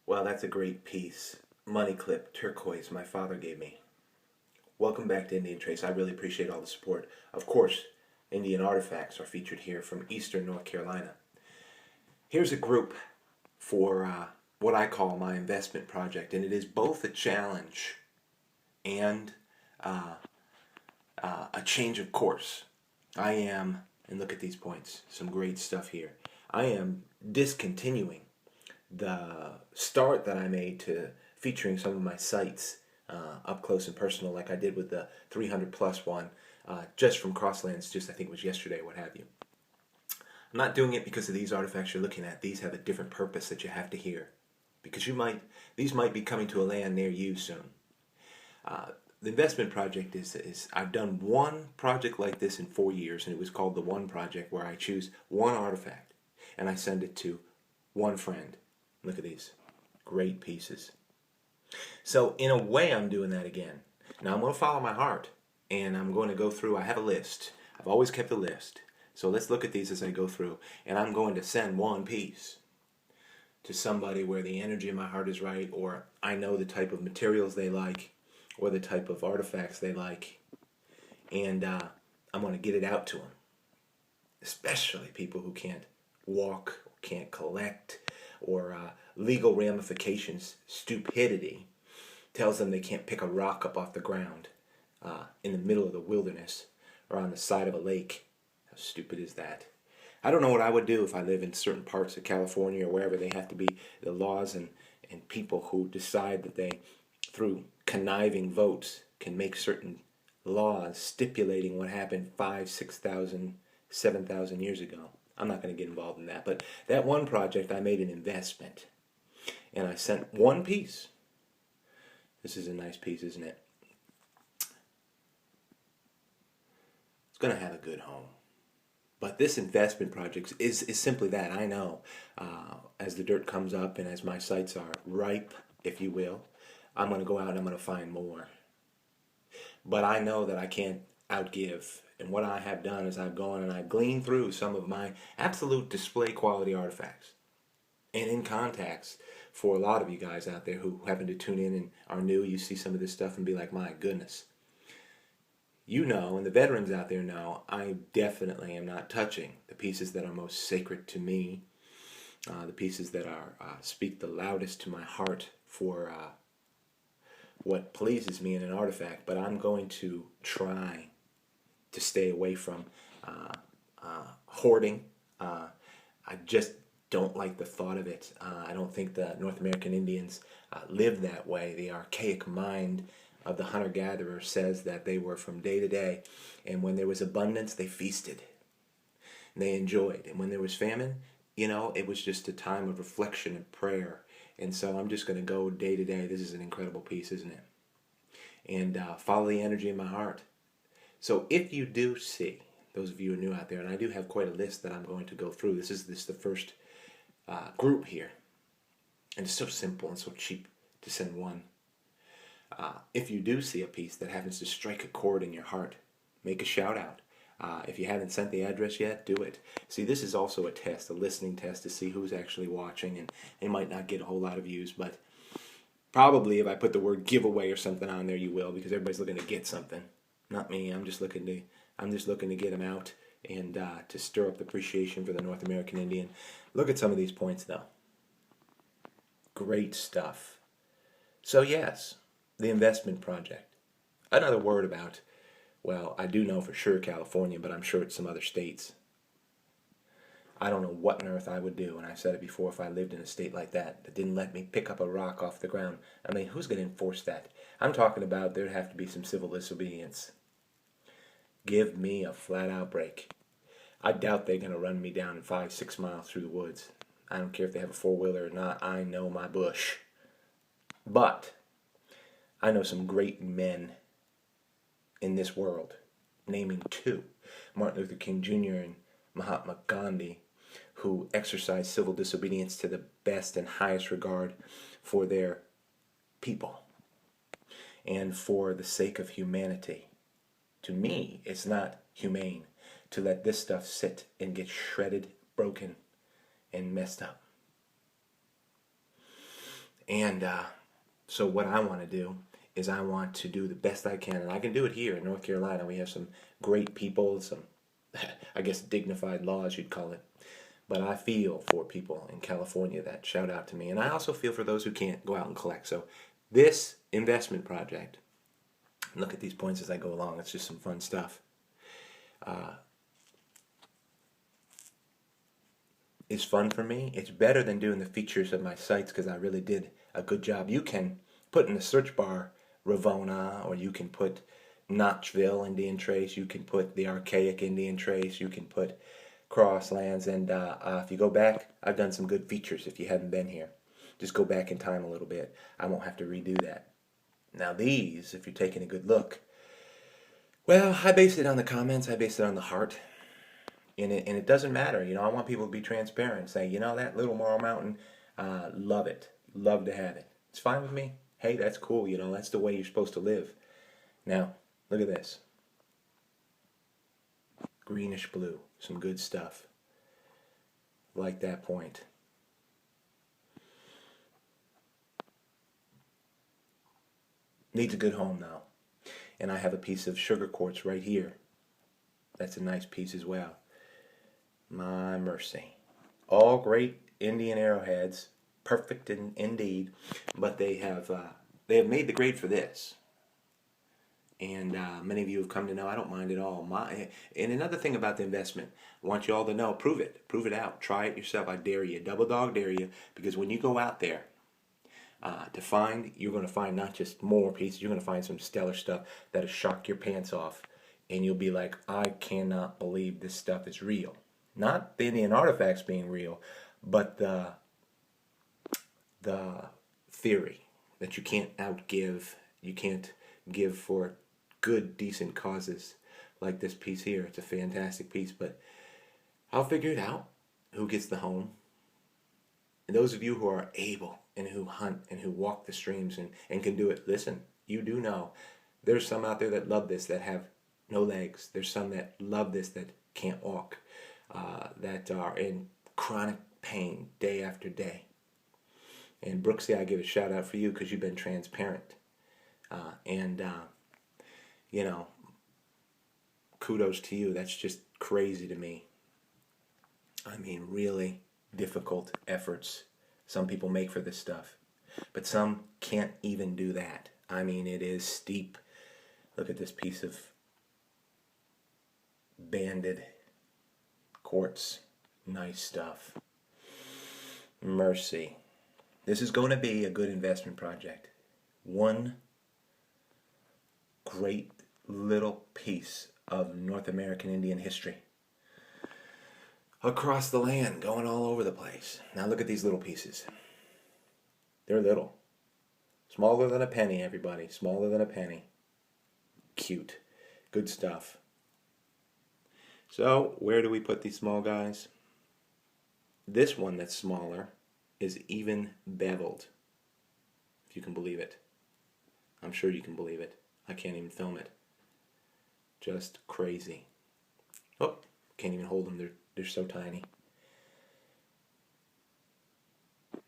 Well, that's a great piece. Money clip, turquoise, my father gave me. Welcome back to Indian Trace. I really appreciate all the support. Of course, Indian artifacts are featured here from Eastern North Carolina. Here's a group for what I call my investment project, and it is both a challenge and a change of course. I am, and look at these points, some great stuff here. I am discontinuing the start that I made to featuring some of my sites up close and personal, like I did with the 300 plus one, just from Crosslands, just I think it was yesterday, what have you. I'm not doing it because of these artifacts you're looking at. These have a different purpose that you have to hear, because these might be coming to a land near you soon. The investment project is I've done one project like this in 4 years, and it was called the One Project, where I choose one artifact and I send it to one friend. Look at these great pieces. So in a way, I'm doing that again. Now I'm going to follow my heart, and I'm going to go through. I have a list. I've always kept a list. So let's look at these as I go through, and I'm going to send one piece to somebody where the energy in my heart is right, or I know the type of materials they like, or the type of artifacts they like, and I'm going to get it out to them. Especially people who can't walk, or can't collect, or legal ramifications, stupidity tells them they can't pick a rock up off the ground in the middle of the wilderness or on the side of a lake. How stupid is that? I don't know what I would do if I live in certain parts of California or wherever they have to be the laws and people who decide that they, through conniving votes, can make certain laws stipulating what happened 5, 6,000, 7,000 years ago. I'm not going to get involved in that. But that one project, I made an investment. And I sent one piece. This is a nice piece, isn't it? It's going to have a good home. But this investment project is simply that. I know as the dirt comes up and as my sites are ripe, if you will, I'm going to go out and I'm going to find more. But I know that I can't outgive. And what I have done is I've gone and I've gleaned through some of my absolute display quality artifacts. And in contacts for a lot of you guys out there who happen to tune in and are new, you see some of this stuff and be like, my goodness. You know, and the veterans out there know, I definitely am not touching the pieces that are most sacred to me, the pieces that are speak the loudest to my heart for what pleases me in an artifact. But I'm going to try to stay away from hoarding. I just don't like the thought of it. I don't think the North American Indians live that way. The archaic mind of the hunter-gatherer says that they were from day to day, and when there was abundance, they feasted. And they enjoyed. And when there was famine, you know, it was just a time of reflection and prayer. And so I'm just going to go day to day. This is an incredible piece, isn't it? And follow the energy in my heart. So if you do see, those of you who are new out there, and I do have quite a list that I'm going to go through. This is the first group here. And it's so simple and so cheap to send one. If you do see a piece that happens to strike a chord in your heart, make a shout out. If you haven't sent the address yet, do it. See, this is also a test, a listening test to see who's actually watching, and they might not get a whole lot of views, but probably if I put the word giveaway or something on there, you will, because everybody's looking to get something. Not me. I'm just looking to get them out and to stir up appreciation for the North American Indian. Look at some of these points, though. Great stuff. So yes, the investment project. Another word about, well, I do know for sure California, but I'm sure it's some other states. I don't know what on earth I would do, and I've said it before, if I lived in a state like that didn't let me pick up a rock off the ground. I mean, who's going to enforce that? I'm talking about there'd have to be some civil disobedience. Give me a flat-out break. I doubt they're going to run me down in 5, 6 miles through the woods. I don't care if they have a four-wheeler or not. I know my bush. But I know some great men in this world, naming two, Martin Luther King Jr. and Mahatma Gandhi, who exercised civil disobedience to the best and highest regard for their people and for the sake of humanity. To me, it's not humane to let this stuff sit and get shredded, broken, and messed up. And so what I want to do is I want to do the best I can, and I can do it here in North Carolina. We have some great people, some, I guess, dignified laws you'd call it. But I feel for people in California that shout out to me, and I also feel for those who can't go out and collect. So this investment project, look at these points as I go along. It's just some fun stuff. Is fun for me. It's better than doing the features of my sites because I really did a good job. You can put in the search bar Ravona, or you can put Notchville Indian Trace, you can put the Archaic Indian Trace, you can put Crosslands, and if you go back, I've done some good features if you haven't been here. Just go back in time a little bit. I won't have to redo that. Now these, if you're taking a good look, well, I based it on the comments, I based it on the heart. And it doesn't matter, I want people to be transparent. Say, that little Morrow Mountain, love it. Love to have it. It's fine with me. Hey, that's cool, that's the way you're supposed to live. Now, look at this. Greenish blue. Some good stuff. Like that point. Needs a good home now. And I have a piece of sugar quartz right here. That's a nice piece as well. My mercy. All great Indian arrowheads, perfect indeed, but they have made the grade for this. And many of you have come to know I don't mind at all. And another thing about the investment, I want you all to know, prove it out, try it yourself. I dare you, double dog dare you, because when you go out there you're going to find not just more pieces, you're going to find some stellar stuff that'll shock your pants off, and you'll be like, I cannot believe this stuff is real. Not the Indian artifacts being real, but the theory that you can't outgive, you can't give for good, decent causes like this piece here. It's a fantastic piece, but I'll figure it out. Who gets the home? And those of you who are able and who hunt and who walk the streams and can do it, listen, you do know there's some out there that love this that have no legs. There's some that love this that can't walk. That are in chronic pain day after day. And Brooksy, I give a shout out for you because you've been transparent. Kudos to you. That's just crazy to me. I mean, really difficult efforts some people make for this stuff. But some can't even do that. I mean, it is steep. Look at this piece of banded quartz. Nice stuff. Mercy. This is going to be a good investment project. One great little piece of North American Indian history. Across the land, going all over the place. Now look at these little pieces. They're little. Smaller than a penny, everybody. Smaller than a penny. Cute. Good stuff. So, where do we put these small guys? This one that's smaller is even beveled. If you can believe it. I'm sure you can believe it. I can't even film it. Just crazy. Oh, can't even hold them. They're so tiny.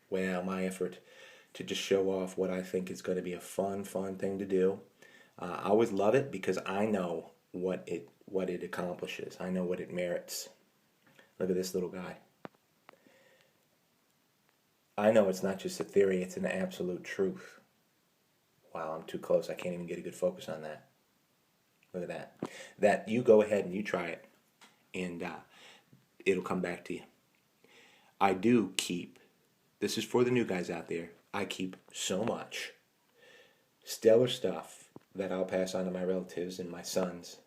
Well, my effort to just show off what I think is going to be a fun thing to do. I always love it because I know what it accomplishes. I know what it merits. Look at this little guy. I know it's not just a theory, it's an absolute truth. Wow, I'm too close. I can't even get a good focus on that. Look at that. That you go ahead and you try it, and it'll come back to you. I do keep, this is for the new guys out there, I keep so much stellar stuff that I'll pass on to my relatives and my sons.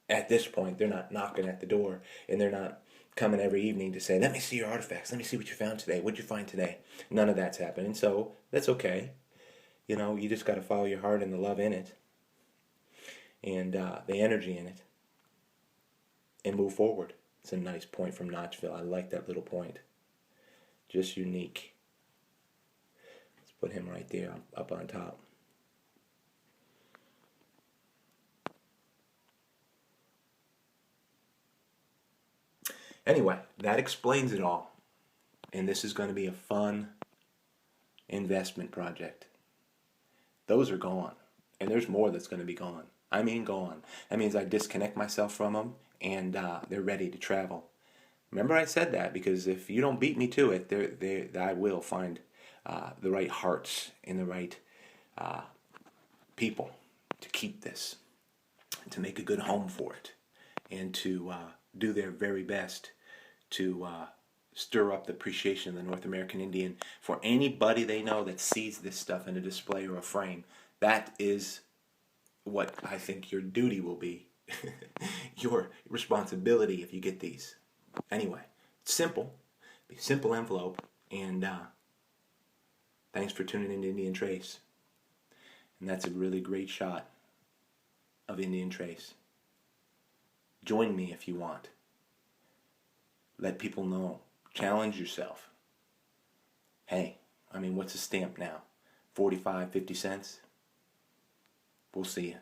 At this point, they're not knocking at the door, and they're not coming every evening to say, let me see your artifacts, let me see what you found today, what'd you find today? None of that's happening, so that's okay. You just got to follow your heart and the love in it, and the energy in it, and move forward. It's a nice point from Notchville. I like that little point. Just unique. Let's put him right there up on top. Anyway, that explains it all. And this is going to be a fun investment project. Those are gone. And there's more that's going to be gone. I mean gone. That means I disconnect myself from them and they're ready to travel. Remember I said that because if you don't beat me to it, I will find the right hearts and the right people to keep this, to make a good home for it, and to do their very best to stir up the appreciation of the North American Indian for anybody they know that sees this stuff in a display or a frame. That is what I think your duty will be, your responsibility if you get these. Anyway, it's simple, simple envelope, and thanks for tuning in to Indian Trace. And that's a really great shot of Indian Trace. Join me if you want. Let people know. Challenge yourself. Hey, I mean, what's a stamp now? 45, 50 cents? We'll see you.